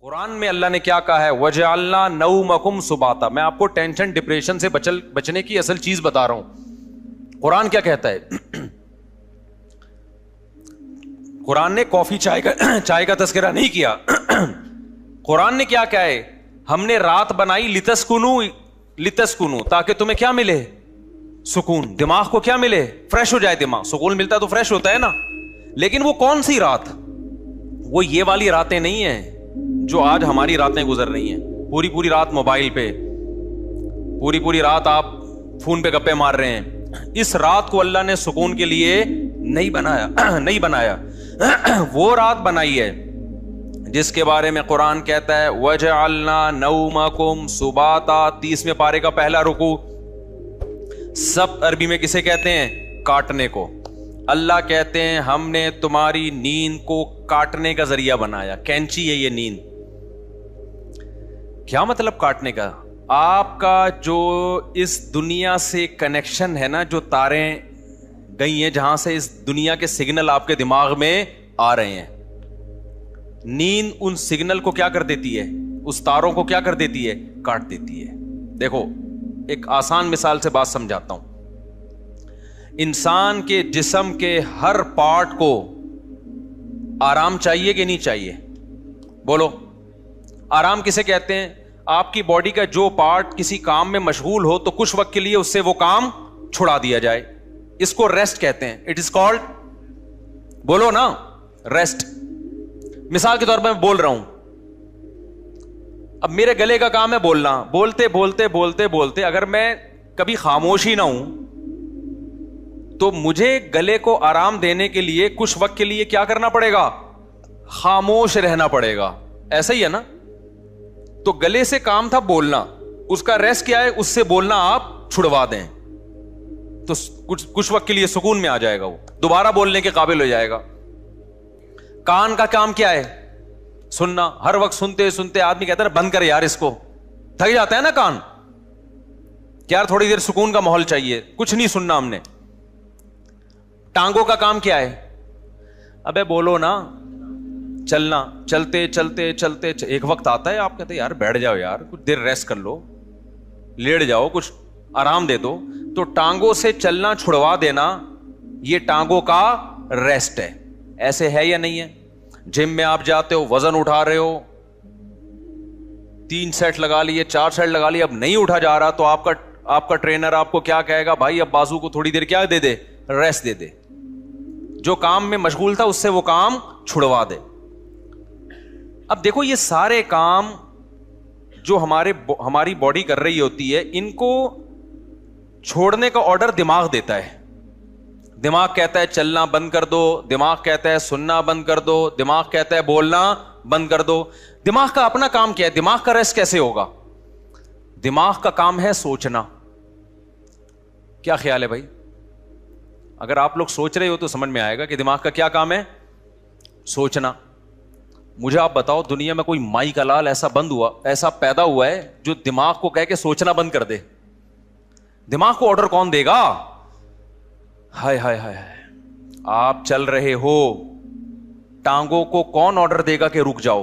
قرآن میں اللہ نے کیا کہا ہے؟ وَجَعَلْنَا نَوْمَكُمْ سُبَاتًا. میں آپ کو ٹینشن ڈپریشن سے بچنے کی اصل چیز بتا رہا ہوں. قرآن کیا کہتا ہے؟ قرآن نے کافی چائے کا تذکرہ نہیں کیا. قرآن نے کیا کہا ہے؟ ہم نے رات بنائی لتسکنو تاکہ تمہیں کیا ملے؟ سکون. دماغ کو کیا ملے؟ فریش ہو جائے دماغ. سکون ملتا ہے تو فریش ہوتا ہے نا. لیکن وہ کون سی رات؟ وہ یہ والی راتیں نہیں ہیں جو آج ہماری راتیں گزر رہی ہیں. پوری رات موبائل پہ, پوری رات آپ فون پہ گپے مار رہے ہیں. اس رات کو اللہ نے سکون کے لیے نہیں بنایا. وہ رات بنائی ہے جس کے بارے میں قرآن کہتا ہے وَجَعَلْنَا نَوْمَكُمْ سُبَاتًا. 30ویں پارے کا پہلا رکوع. سب عربی میں کسے کہتے ہیں؟ کاٹنے کو. اللہ کہتے ہیں ہم نے تمہاری نیند کو کاٹنے کا ذریعہ بنایا. کینچی ہے یہ نیند. کیا مطلب کاٹنے کا؟ آپ کا جو اس دنیا سے کنیکشن ہے نا, جو تاریں گئی ہیں جہاں سے اس دنیا کے سگنل آپ کے دماغ میں آ رہے ہیں, نیند ان سگنل کو کیا کر دیتی ہے؟ اس تاروں کو کیا کر دیتی ہے؟ کاٹ دیتی ہے. دیکھو ایک آسان مثال سے بات سمجھاتا ہوں. انسان کے جسم کے ہر پارٹ کو آرام چاہیے کہ نہیں چاہیے؟ بولو. آرام کسے کہتے ہیں؟ آپ کی باڈی کا جو پارٹ کسی کام میں مشغول ہو تو کچھ وقت کے لیے اس سے وہ کام چھڑا دیا جائے, اس کو ریسٹ کہتے ہیں. اٹ از کالڈ, بولو نا, ریسٹ. مثال کے طور پر میں بول رہا ہوں, اب میرے گلے کا کام ہے بولنا. بولتے اگر میں کبھی خاموش ہی نہ ہوں تو مجھے گلے کو آرام دینے کے لیے کچھ وقت کے لیے کیا کرنا پڑے گا؟ خاموش رہنا پڑے گا. ایسا ہی ہے نا. تو گلے سے کام تھا بولنا, اس کا ریسٹ کیا ہے؟ اس سے بولنا آپ چھڑوا دیں تو کچھ وقت کے لیے سکون میں آ جائے گا, وہ دوبارہ بولنے کے قابل ہو جائے گا. کان کا کام کیا ہے؟ سننا. ہر وقت سنتے آدمی کہتا ہے بند کر یار اس کو, تھک جاتا ہے نا کان. یار تھوڑی دیر سکون کا ماحول چاہیے, کچھ نہیں سننا ہم نے. ٹانگوں کا کام کیا ہے؟ ابے بولو نا, چلنا. چلتے ایک وقت آتا ہے آپ کہتے ہیں یار بیٹھ جاؤ یار, کچھ دیر ریسٹ کر لو, لیٹ جاؤ, کچھ آرام دے دو. تو ٹانگوں سے چلنا چھڑوا دینا یہ ٹانگوں کا ریسٹ ہے. ایسے ہے یا نہیں ہے؟ جم میں آپ جاتے ہو, وزن اٹھا رہے ہو, 3 سیٹ لگا لیے, 4 سیٹ لگا لیے, اب نہیں اٹھا جا رہا تو آپ کا ٹرینر آپ کو کیا کہے گا؟ بھائی اب بازو کو تھوڑی دیر کیا دے دے؟ ریسٹ دے دے. جو کام میں مشغول تھا اس سے وہ کام چھڑوا دے. اب دیکھو یہ سارے کام جو ہماری باڈی کر رہی ہوتی ہے, ان کو چھوڑنے کا آرڈر دماغ دیتا ہے. دماغ کہتا ہے چلنا بند کر دو, دماغ کہتا ہے سننا بند کر دو, دماغ کہتا ہے بولنا بند کر دو. دماغ کا اپنا کام کیا ہے؟ دماغ کا ریسٹ کیسے ہوگا؟ دماغ کا کام ہے سوچنا. کیا خیال ہے بھائی؟ اگر آپ لوگ سوچ رہے ہو تو سمجھ میں آئے گا کہ دماغ کا کیا کام ہے؟ سوچنا. مجھے آپ بتاؤ دنیا میں کوئی مائی کا لال ایسا پیدا ہوا ہے جو دماغ کو کہہ کے سوچنا بند کر دے؟ دماغ کو آرڈر کون دے گا؟ ہائے ہائے ہائے, آپ چل رہے ہو, ٹانگوں کو کون آرڈر دے گا کہ رک جاؤ؟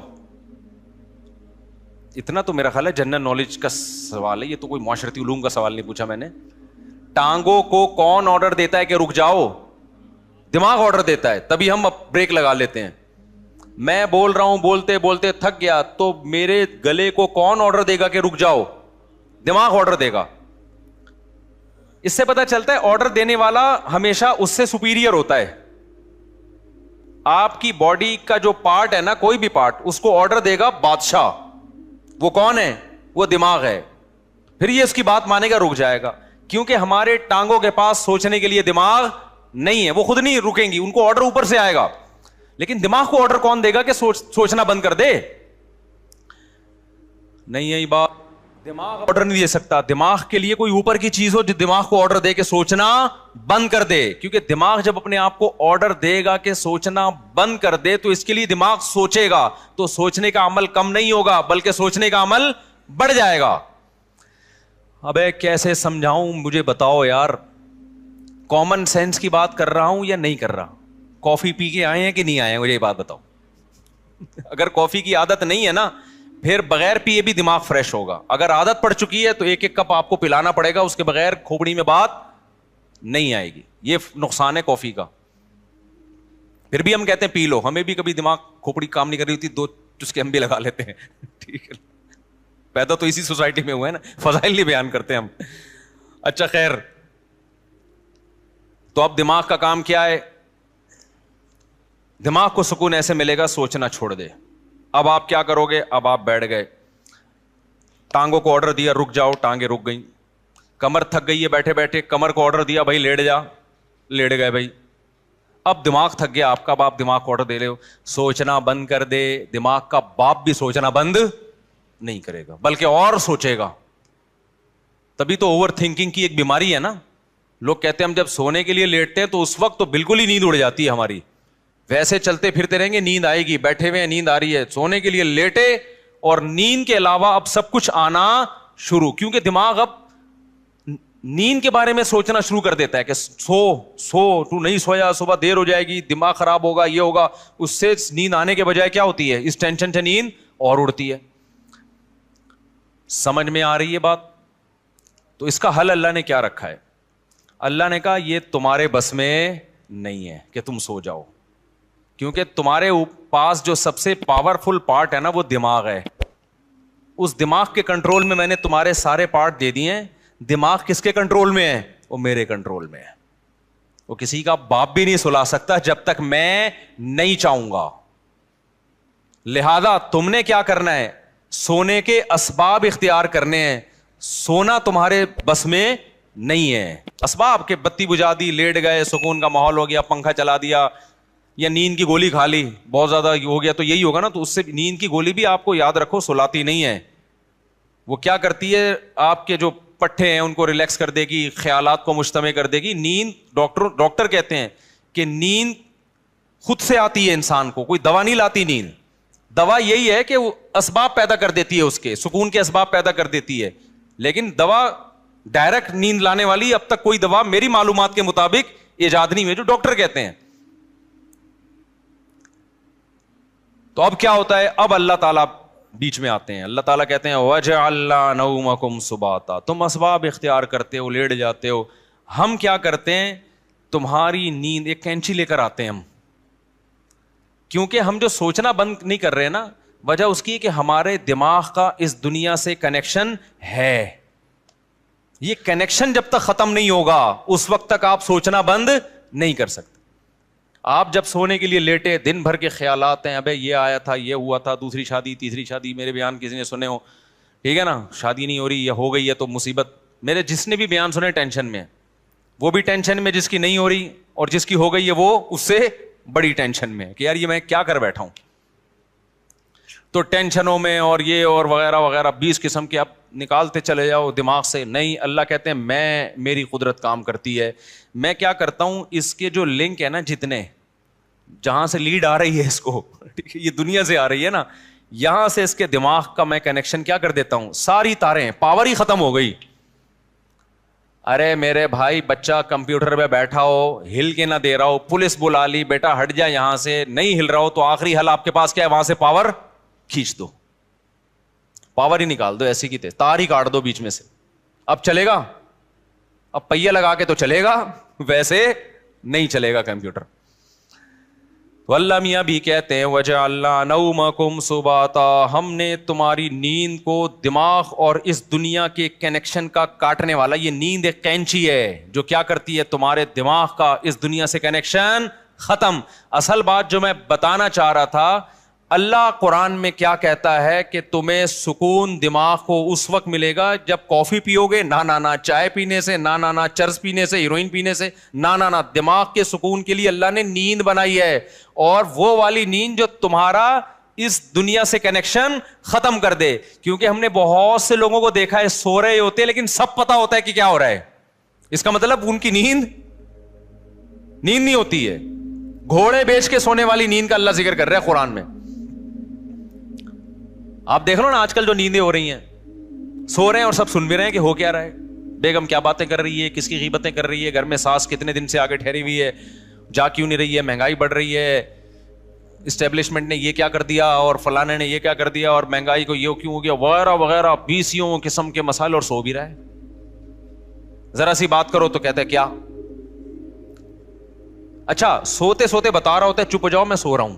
اتنا تو میرا خیال ہے جنرل نالج کا سوال ہے, یہ تو کوئی معاشرتی علوم کا سوال نہیں پوچھا میں نے. ٹانگوں کو کون آرڈر دیتا ہے کہ رک جاؤ؟ دماغ آرڈر دیتا ہے, تبھی ہم بریک لگا لیتے ہیں. میں بول رہا ہوں بولتے تھک گیا تو میرے گلے کو کون آرڈر دے گا کہ رک جاؤ؟ دماغ آرڈر دے گا. اس سے پتہ چلتا ہے آرڈر دینے والا ہمیشہ اس سے سپیریئر ہوتا ہے. آپ کی باڈی کا جو پارٹ ہے نا, کوئی بھی پارٹ, اس کو آرڈر دے گا بادشاہ. وہ کون ہے؟ وہ دماغ ہے. پھر یہ اس کی بات مانے گا, رک جائے گا. کیونکہ ہمارے ٹانگوں کے پاس سوچنے کے لیے دماغ نہیں ہے, وہ خود نہیں رکیں گی, ان کو آرڈر اوپر سے آئے گا. لیکن دماغ کو آرڈر کون دے گا کہ سوچنا بند کر دے؟ نہیں ہے بات. دماغ آرڈر نہیں دے سکتا. دماغ کے لیے کوئی اوپر کی چیز ہو جو دماغ کو آرڈر دے کہ سوچنا بند کر دے. کیونکہ دماغ جب اپنے آپ کو آرڈر دے گا کہ سوچنا بند کر دے تو اس کے لیے دماغ سوچے گا, تو سوچنے کا عمل کم نہیں ہوگا بلکہ سوچنے کا عمل بڑھ جائے گا. ابے کیسے سمجھاؤں مجھے بتاؤ یار. کامن سینس کی بات کر رہا ہوں یا نہیں کر رہا؟ کافی پی کے آئے ہیں کہ نہیں آئے ہیں؟ مجھے یہ بات بتاؤ. اگر کافی کی عادت نہیں ہے نا, پھر بغیر پیے بھی دماغ فریش ہوگا. اگر عادت پڑ چکی ہے تو ایک ایک کپ آپ کو پلانا پڑے گا, اس کے بغیر کھوپڑی میں بات نہیں آئے گی. یہ نقصان ہے کافی کا. پھر بھی ہم کہتے ہیں پی لو, ہمیں بھی کبھی دماغ کھوپڑی کام نہیں کر رہی ہوتی, 2 چسکے ہم بھی لگا لیتے ہیں. ٹھیک ہے, پیدا تو اسی سوسائٹی میں ہوئے نا, فضائل نہیں بیان کرتے ہم. اچھا خیر, تو اب دماغ کا کام کیا ہے؟ دماغ کو سکون ایسے ملے گا, سوچنا چھوڑ دے. اب آپ کیا کرو گے؟ اب آپ بیٹھ گئے, ٹانگوں کو آرڈر دیا رک جاؤ, ٹانگیں رک گئیں. کمر تھک گئی ہے بیٹھے بیٹھے, کمر کو آرڈر دیا بھائی لیٹ جا, لیٹ گئے بھائی. اب دماغ تھک گیا آپ کا, اب آپ دماغ کو آرڈر دے رہے ہو سوچنا بند کر دے. دماغ کا باپ بھی سوچنا بند نہیں کرے گا, بلکہ اور سوچے گا. تبھی تو اوور تھنکنگ کی ایک بیماری ہے نا. لوگ کہتے ہیں ہم جب سونے کے لیے لیٹتے ہیں تو اس وقت تو بالکل ہی نیند اڑ جاتی ہے ہماری. ویسے چلتے پھرتے رہیں گے نیند آئے گی, بیٹھے ہوئے نیند آ رہی ہے, سونے کے لیے لیٹے اور نیند کے علاوہ اب سب کچھ آنا شروع, کیونکہ دماغ اب نیند کے بارے میں سوچنا شروع کر دیتا ہے کہ سو تو نہیں سویا, صبح دیر ہو جائے گی, دماغ خراب ہوگا, یہ ہوگا. اس سے نیند آنے کے بجائے کیا ہوتی ہے, اس ٹینشن سے نیند اور اڑتی ہے. سمجھ میں آ رہی ہے بات؟ تو اس کا حل اللہ نے کیا رکھا ہے؟ اللہ نے کہا یہ تمہارے بس میں نہیں ہے کہ تم سو جاؤ, کیونکہ تمہارے پاس جو سب سے پاورفل پارٹ ہے نا وہ دماغ ہے. اس دماغ کے کنٹرول میں میں نے تمہارے سارے پارٹ دے دیے ہیں. دماغ کس کے کنٹرول میں ہے؟ وہ میرے کنٹرول میں ہے. وہ کسی کا باپ بھی نہیں سلا سکتا جب تک میں نہیں چاہوں گا. لہذا تم نے کیا کرنا ہے؟ سونے کے اسباب اختیار کرنے ہیں. سونا تمہارے بس میں نہیں ہے. اسباب کے بتی بجھا دی, لیٹ گئے, سکون کا ماحول ہو گیا, پنکھا چلا دیا, یا نیند کی گولی کھا لی, بہت زیادہ ہو گیا تو یہی ہوگا نا. تو اس سے نیند کی گولی بھی آپ کو یاد رکھو سلاتی نہیں ہے. وہ کیا کرتی ہے, آپ کے جو پٹھے ہیں ان کو ریلیکس کر دے گی, خیالات کو مجتمع کر دے گی. نیند ڈاکٹر کہتے ہیں کہ نیند خود سے آتی ہے انسان کو, کوئی دوا نہیں لاتی نیند. دوا یہی ہے کہ وہ اسباب پیدا کر دیتی ہے, اس کے سکون کے اسباب پیدا کر دیتی ہے. لیکن دوا ڈائریکٹ نیند لانے والی اب تک کوئی دوا میری معلومات کے مطابق ایجاد نہیں ہوئی, جو ڈاکٹر کہتے ہیں. تو اب کیا ہوتا ہے؟ اب اللہ تعالیٰ بیچ میں آتے ہیں. اللہ تعالیٰ کہتے ہیں وَجَعَلْنَا نَوْمَكُمْ سُبَاتًا, تم اسباب اختیار کرتے ہو, لیٹ جاتے ہو. ہم کیا کرتے ہیں؟ تمہاری نیند, ایک کینچی لے کر آتے ہیں ہم, کیونکہ ہم جو سوچنا بند نہیں کر رہے نا, وجہ اس کی کہ ہمارے دماغ کا اس دنیا سے کنیکشن ہے. یہ کنیکشن جب تک ختم نہیں ہوگا اس وقت تک آپ سوچنا بند نہیں کر سکتے. آپ جب سونے کے لیے لیٹے, دن بھر کے خیالات ہیں, ابے یہ آیا تھا, یہ ہوا تھا, دوسری شادی, تیسری شادی, میرے بیان کسی نے سنے ہو, ٹھیک ہے نا, شادی نہیں ہو رہی یا ہو گئی ہے تو مصیبت. میرے جس نے بھی بیان سنے ٹینشن میں, وہ بھی ٹینشن میں جس کی نہیں ہو رہی, اور جس کی ہو گئی ہے وہ اس سے بڑی ٹینشن میں کہ یار یہ میں کیا کر بیٹھا ہوں. تو ٹینشنوں میں اور یہ اور وغیرہ وغیرہ 20 قسم کے آپ نکالتے چلے جاؤ دماغ سے. نہیں, اللہ کہتے ہیں میری قدرت کام کرتی ہے. میں کیا کرتا ہوں, اس کے جو لنک ہے نا, جتنے جہاں سے لیڈ آ رہی ہے اس کو, یہ دنیا سے آ رہی ہے نا, یہاں سے اس کے دماغ کا میں کنیکشن کیا کر دیتا ہوں, ساری تاریں, پاور ہی ختم ہو گئی. ارے میرے بھائی, بچہ کمپیوٹر پہ بیٹھا ہو, ہل کے نہ دے رہا ہو, پولیس بلا لی, بیٹا ہٹ جا یہاں سے, نہیں ہل رہا ہو, تو آخری حل آپ کے پاس کیا ہے, وہاں سے پاور کھینچ دو, پاور ہی نکال دو, ایسی کی تار ہی کاٹ دو بیچ میں سے. اب چلے گا؟ اب پہیہ لگا کے تو چلے گا, ویسے نہیں چلے گا کمپیوٹر. تو اللہ میاں بھی کہتے ہیں وَجَعَلْنَا نَوْمَكُمْ سُبَاتًا, ہم نے تمہاری نیند کو دماغ اور اس دنیا کے کنیکشن کا کاٹنے والا, یہ نیند ایک کینچی ہے جو کیا کرتی ہے, تمہارے دماغ کا اس دنیا سے کنیکشن ختم. اصل بات جو میں بتانا چاہ رہا تھا, اللہ قرآن میں کیا کہتا ہے کہ تمہیں سکون دماغ کو اس وقت ملے گا جب کافی پیو گے, نہ چائے پینے سے, نہ چرس پینے سے, ہیروئن پینے سے, نہ دماغ کے سکون کے لیے اللہ نے نیند بنائی ہے, اور وہ والی نیند جو تمہارا اس دنیا سے کنیکشن ختم کر دے. کیونکہ ہم نے بہت سے لوگوں کو دیکھا ہے سو رہے ہوتے لیکن سب پتا ہوتا ہے کہ کیا ہو رہا ہے. اس کا مطلب ان کی نیند نہیں ہوتی ہے. گھوڑے بیچ کے سونے والی نیند کا اللہ ذکر کر رہا ہے قرآن میں. آپ دیکھ لو نا آج کل جو نیندیں ہو رہی ہیں, سو رہے ہیں اور سب سن بھی رہے ہیں کہ ہو کیا رہا ہے, بیگم کیا باتیں کر رہی ہے, کس کی غیبتیں کر رہی ہے, گھر میں ساس کتنے دن سے آگے ٹھہری ہوئی ہے, جا کیوں نہیں رہی ہے, مہنگائی بڑھ رہی ہے, اسٹیبلشمنٹ نے یہ کیا کر دیا اور فلانے نے یہ کیا کر دیا اور مہنگائی کو یہ کیوں ہو گیا وغیرہ وغیرہ 20 قسم کے مسائل, اور سو بھی رہا ہے. ذرا سی بات کرو تو کہتے ہیں کیا, اچھا سوتے سوتے بتا رہا ہوتا ہے چپ ہو جاؤ میں سو رہا ہوں.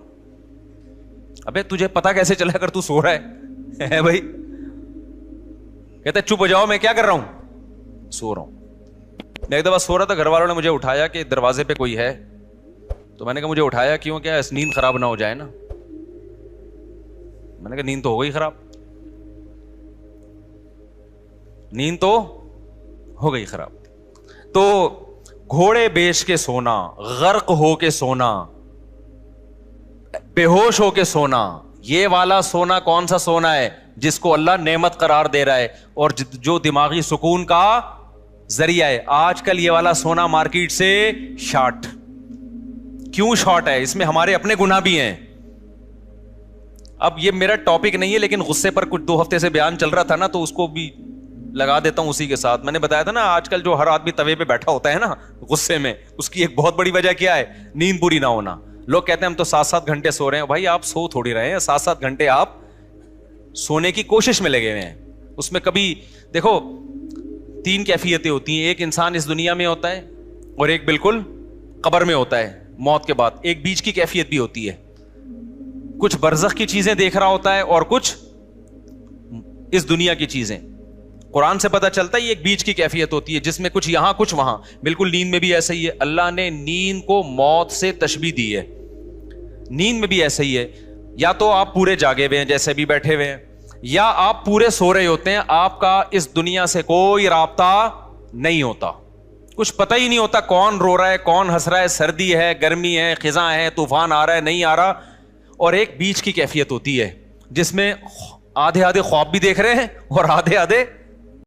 ابے تجھے پتا کیسے چلا اگر تو سو رہا ہے بھائی؟ کہتا ہے چپ ہو جاؤ میں کیا کر رہا ہوں, سو رہا ہوں. میں ایک دفعہ سو رہا تھا, گھر والوں نے مجھے اٹھایا کہ دروازے پہ کوئی ہے, تو میں نے کہا مجھے اٹھایا کیوں, کیا نیند خراب نہ ہو جائے نا. میں نے کہا نیند تو ہو گئی خراب, نیند تو ہو گئی خراب. تو گھوڑے بیچ کے سونا, غرق ہو کے سونا, بے ہوش ہو کے سونا, یہ والا سونا کون سا سونا ہے؟ جس کو اللہ نعمت قرار دے رہا ہے اور جو دماغی سکون کا ذریعہ ہے. آج کل یہ والا سونا مارکیٹ سے شارٹ. کیوں شارٹ ہے؟ اس میں ہمارے اپنے گناہ بھی ہیں. اب یہ میرا ٹاپک نہیں ہے, لیکن غصے پر کچھ 2 ہفتے سے بیان چل رہا تھا نا, تو اس کو بھی لگا دیتا ہوں اسی کے ساتھ. میں نے بتایا تھا نا آج کل جو ہر آدمی توے پہ بیٹھا ہوتا ہے نا غصے میں, اس کی ایک بہت بڑی وجہ کیا ہے؟ نیند پوری نہ ہونا. لوگ کہتے ہیں ہم تو 7-7 گھنٹے سو رہے ہیں. بھائی آپ سو تھوڑی رہے ہیں, 7-7 گھنٹے آپ سونے کی کوشش میں لگے ہوئے ہیں. اس میں کبھی دیکھو 3 کیفیتیں ہوتی ہیں. ایک انسان اس دنیا میں ہوتا ہے اور ایک بالکل قبر میں ہوتا ہے موت کے بعد. ایک بیچ کی کیفیت بھی ہوتی ہے, کچھ برزخ کی چیزیں دیکھ رہا ہوتا ہے اور کچھ اس دنیا کی چیزیں. قرآن سے پتہ چلتا ہے یہ ایک بیچ کی کیفیت ہوتی ہے جس میں کچھ یہاں کچھ وہاں. بالکل نیند میں بھی ایسا ہی ہے. اللہ نے نیند کو موت سے تشبیہ دی ہے. نیند میں بھی ایسا ہی ہے, یا تو آپ پورے جاگے ہوئے ہیں جیسے بھی بیٹھے ہوئے ہیں, یا آپ پورے سو رہے ہوتے ہیں. آپ کا اس دنیا سے کوئی رابطہ نہیں ہوتا, کچھ پتہ ہی نہیں ہوتا کون رو رہا ہے کون ہنس رہا ہے, سردی ہے گرمی ہے خزاں ہے طوفان آ رہا ہے نہیں آ رہا. اور ایک بیچ کی کیفیت ہوتی ہے جس میں آدھے آدھے خواب بھی دیکھ رہے ہیں اور آدھے آدھے